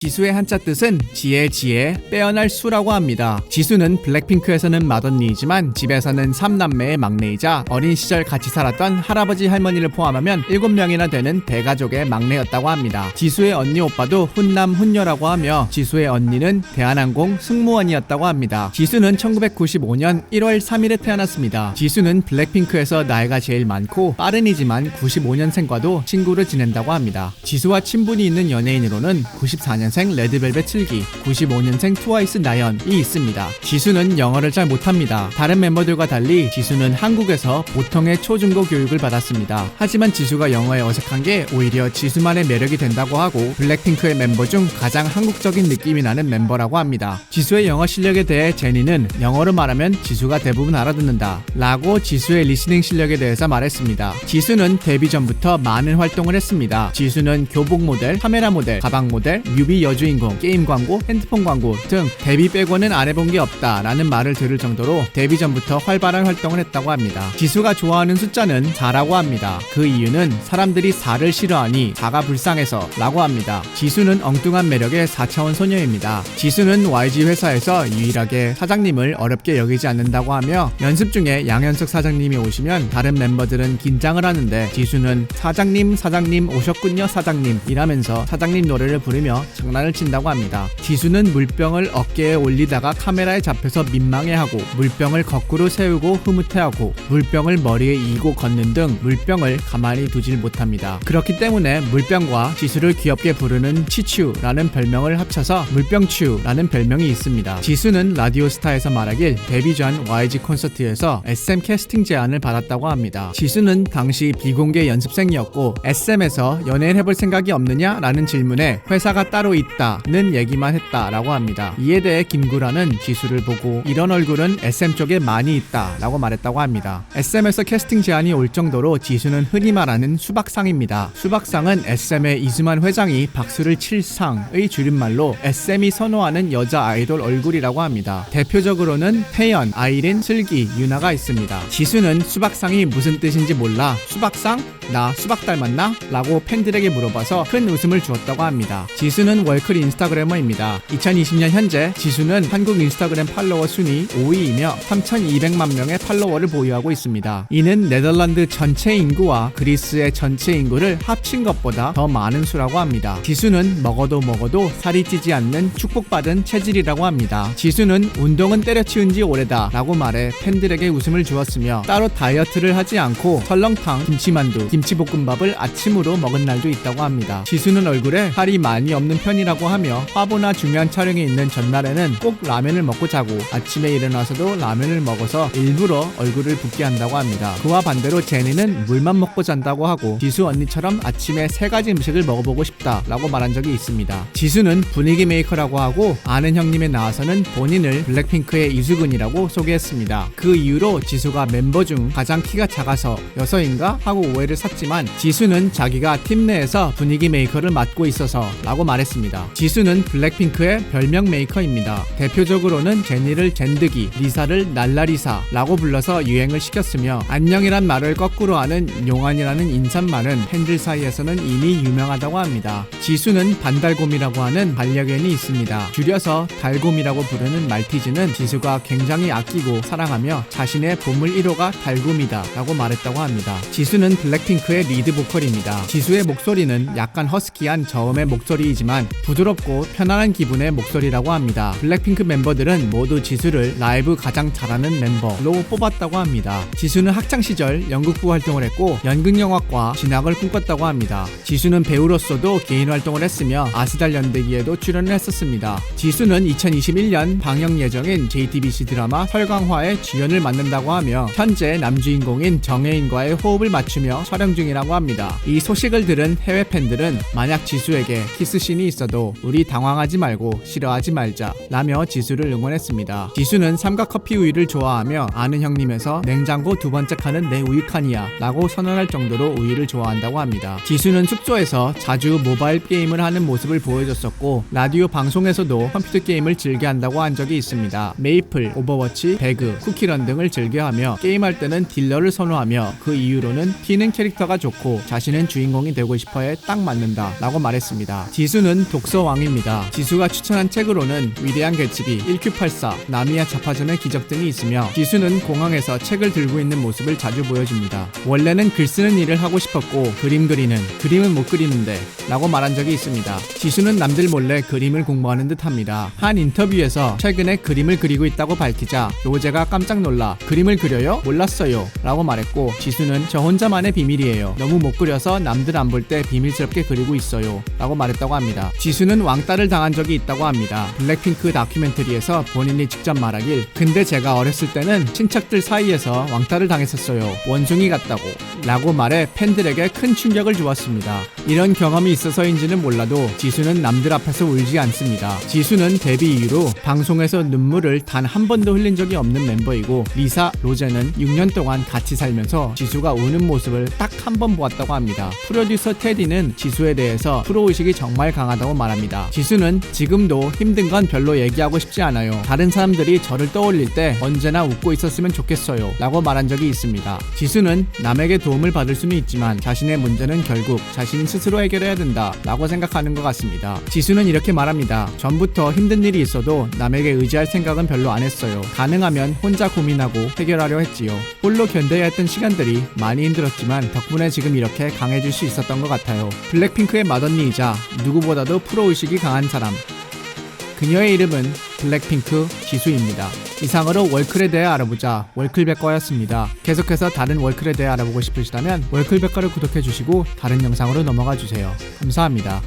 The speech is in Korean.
지수의 한자 뜻은 지혜, 빼어날 수라고 합니다. 지수는 블랙핑크에서는 맏언니이지만 집에서는 3남매의 막내이자 어린 시절 같이 살았던 할아버지 할머니를 포함하면 7명이나 되는 대가족의 막내였다고 합니다. 지수의 언니 오빠도 훈남 훈녀라고 하며 지수의 언니는 대한항공 승무원이었다고 합니다. 지수는 1995년 1월 3일에 태어났습니다. 지수는 블랙핑크에서 나이가 제일 많고 빠른이지만 95년생과도 친구를 지낸다고 합니다. 지수와 친분이 있는 연예인으로는 94년생 레드벨벳 7기, 95년생 트와이스 나연이 있습니다. 지수는 영어를 잘 못합니다. 다른 멤버들과 달리 지수는 한국에서 보통의 초중고 교육을 받았습니다. 하지만 지수가 영어에 어색한 게 오히려 지수만의 매력이 된다고 하고 블랙핑크의 멤버 중 가장 한국적인 느낌이 나는 멤버라고 합니다. 지수의 영어 실력에 대해 제니는 영어로 말하면 지수가 대부분 알아듣는다 라고 지수의 리스닝 실력에 대해서 말했습니다. 지수는 데뷔 전부터 많은 활동을 했습니다. 지수는 교복 모델, 카메라 모델, 가방 모델, 뮤비 여주인공, 게임 광고, 핸드폰 광고 등 데뷔 빼고는 안 해본 게 없다 라는 말을 들을 정도로 데뷔 전부터 활발한 활동을 했다고 합니다. 지수가 좋아하는 숫자는 4라고 합니다. 그 이유는 사람들이 4를 싫어하니 4가 불쌍해서 라고 합니다. 지수는 엉뚱한 매력의 4차원 소녀입니다. 지수는 YG 회사에서 유일하게 사장님을 어렵게 여기지 않는다고 하며 연습 중에 양현석 사장님이 오시면 다른 멤버들은 긴장을 하는데 지수는 사장님 오셨군요 사장님 이라면서 사장님 노래를 부르며 장난을 친다고 합니다. 지수는 물병을 어깨에 올리다가 카메라에 잡혀서 민망해하고 물병을 거꾸로 세우고 흐뭇해하고 물병을 머리에 이고 걷는 등 물병을 가만히 두질 못합니다. 그렇기 때문에 물병과 지수를 귀엽게 부르는 치추라는 별명을 합쳐서 물병추라는 별명이 있습니다. 지수는 라디오스타에서 말하길 데뷔 전 YG 콘서트에서 SM 캐스팅 제안을 받았다고 합니다. 지수는 당시 비공개 연습생이었고 SM에서 연예인 해볼 생각이 없느냐? 라는 질문에 회사가 따로 있다는 얘기만 했다라고 합니다. 이에 대해 김구라는 지수를 보고 이런 얼굴은 SM 쪽에 많이 있다 라고 말했다고 합니다. SM에서 캐스팅 제안이 올 정도로 지수는 흔히 말하는 수박상입니다. 수박상은 SM의 이수만 회장이 박수를 칠 상의 줄임말로 SM이 선호하는 여자 아이돌 얼굴이라고 합니다. 대표적으로는 태연, 아이린, 슬기, 유나가 있습니다. 지수는 수박상이 무슨 뜻인지 몰라 수박상? 나 수박 닮았나? 라고 팬들에게 물어봐서 큰 웃음을 주었다고 합니다. 지수는 월클 인스타그래머입니다. 2020년 현재 지수는 한국 인스타그램 팔로워 순위 5위이며 3,200만 명의 팔로워를 보유하고 있습니다. 이는 네덜란드 전체 인구와 그리스의 전체 인구를 합친 것보다 더 많은 수라고 합니다. 지수는 먹어도 살이 찌지 않는 축복받은 체질이라고 합니다. 지수는 운동은 때려치운 지 오래다 라고 말해 팬들에게 웃음을 주었으며 따로 다이어트를 하지 않고 설렁탕, 김치만두, 김치볶음밥을 아침으로 먹은 날도 있다고 합니다. 지수는 얼굴에 살이 많이 없는 편이라고 하며 화보나 중요한 촬영이 있는 전날에는 꼭 라면을 먹고 자고 아침에 일어나서도 라면을 먹어서 일부러 얼굴을 붓게 한다고 합니다. 그와 반대로 제니는 물만 먹고 잔다고 하고 지수 언니처럼 아침에 3가지 음식을 먹어보고 싶다 라고 말한 적이 있습니다. 지수는 분위기 메이커라고 하고 아는 형님에 나와서는 본인을 블랙핑크의 이수근이라고 소개했습니다. 그 이후로 지수가 멤버 중 가장 키가 작아서 여서인가 하고 오해를 샀지만 지수는 자기가 팀 내에서 분위기 메이커를 맡고 있어서 라고 말했습니다. 지수는 블랙핑크의 별명 메이커입니다. 대표적으로는 제니를 젠드기, 리사를 날라리사 라고 불러서 유행을 시켰으며 안녕이란 말을 거꾸로 하는 용안이라는 인사말은 팬들 사이에서는 이미 유명하다고 합니다. 지수는 반달곰이라고 하는 반려견이 있습니다. 줄여서 달곰이라고 부르는 말티즈는 지수가 굉장히 아끼고 사랑하며 자신의 보물 1호가 달곰이다 라고 말했다고 합니다. 지수는 블랙핑크의 리드 보컬입니다. 지수의 목소리는 약간 허스키한 저음의 목소리이지만 부드럽고 편안한 기분의 목소리라고 합니다. 블랙핑크 멤버들은 모두 지수를 라이브 가장 잘하는 멤버로 뽑았다고 합니다. 지수는 학창시절 연극부 활동을 했고 연극영화과 진학을 꿈꿨다고 합니다. 지수는 배우로서도 개인 활동을 했으며 아스달 연대기에도 출연을 했었습니다. 지수는 2021년 방영 예정인 JTBC 드라마 설강화의 주연을 맡는다고 하며 현재 남주인공인 정혜인과의 호흡을 맞추며 촬영 중이라고 합니다. 이 소식을 들은 해외 팬들은 만약 지수에게 키스씬이 있어도 우리 당황하지 말고 싫어하지 말자 라며 지수를 응원했습니다. 지수는 삼각커피 우유를 좋아하며 아는 형님에서 냉장고 2번째 칸은 내 우유 칸이야 라고 선언할 정도로 우유를 좋아한다고 합니다. 지수는 숙소에서 자주 모바일 게임을 하는 모습을 보여줬었고 라디오 방송에서도 컴퓨터 게임을 즐겨한다고 한 적이 있습니다. 메이플, 오버워치, 배그, 쿠키런 등을 즐겨하며 게임할 때는 딜러를 선호하며 그 이유로는 튀는 캐릭터가 좋고 자신은 주인공이 되고 싶어해 딱 맞는다 라고 말했습니다. 지수는 독서왕입니다. 지수가 추천한 책으로는 위대한 개츠비, 1Q84, 나미야 자파점의 기적 등이 있으며 지수는 공항에서 책을 들고 있는 모습을 자주 보여줍니다. 원래는 글 쓰는 일을 하고 싶었고 그림은 못 그리는데 라고 말한 적이 있습니다. 지수는 남들 몰래 그림을 공부하는 듯 합니다. 한 인터뷰에서 최근에 그림을 그리고 있다고 밝히자 로제가 깜짝 놀라 그림을 그려요? 몰랐어요 라고 말했고 지수는 저 혼자만의 비밀이에요. 너무 못 그려서 남들 안 볼 때 비밀스럽게 그리고 있어요 라고 말했다고 합니다. 지수는 왕따를 당한 적이 있다고 합니다. 블랙핑크 다큐멘터리에서 본인이 직접 말하길 근데 제가 어렸을 때는 친척들 사이에서 왕따를 당했었어요. 원숭이 같다고 라고 말해 팬들에게 큰 충격을 주었습니다. 이런 경험이 있어서인지는 몰라도 지수는 남들 앞에서 울지 않습니다. 지수는 데뷔 이후로 방송에서 눈물을 단 한 번도 흘린 적이 없는 멤버이고 리사, 로제는 6년 동안 같이 살면서 지수가 우는 모습을 딱 한 번 보았다고 합니다. 프로듀서 테디는 지수에 대해서 프로의식이 정말 강하다고 말합니다. 지수는 지금도 힘든 건 별로 얘기하고 싶지 않아요. 다른 사람들이 저를 떠올릴 때 언제나 웃고 있었으면 좋겠어요 라고 말한 적이 있습니다. 지수는 남에게 도움을 받을 수는 있지만 자신의 문제는 결국 자신 스스로 해결해야 된다 라고 생각하는 것 같습니다. 지수는 이렇게 말합니다. 전부터 힘든 일이 있어도 남에게 의지할 생각은 별로 안 했어요. 가능하면 혼자 고민하고 해결하려 했지요. 홀로 견뎌야 했던 시간들이 많이 힘들었지만 덕분에 지금 이렇게 강해질 수 있었던 것 같아요. 블랙핑크의 맏언니이자 누구보다도 프로의식이 강한 사람, 그녀의 이름은 블랙핑크 지수입니다. 이상으로 월클에 대해 알아보자 월클백과였습니다. 계속해서 다른 월클에 대해 알아보고 싶으시다면 월클백과를 구독해주시고 다른 영상으로 넘어가 주세요. 감사합니다.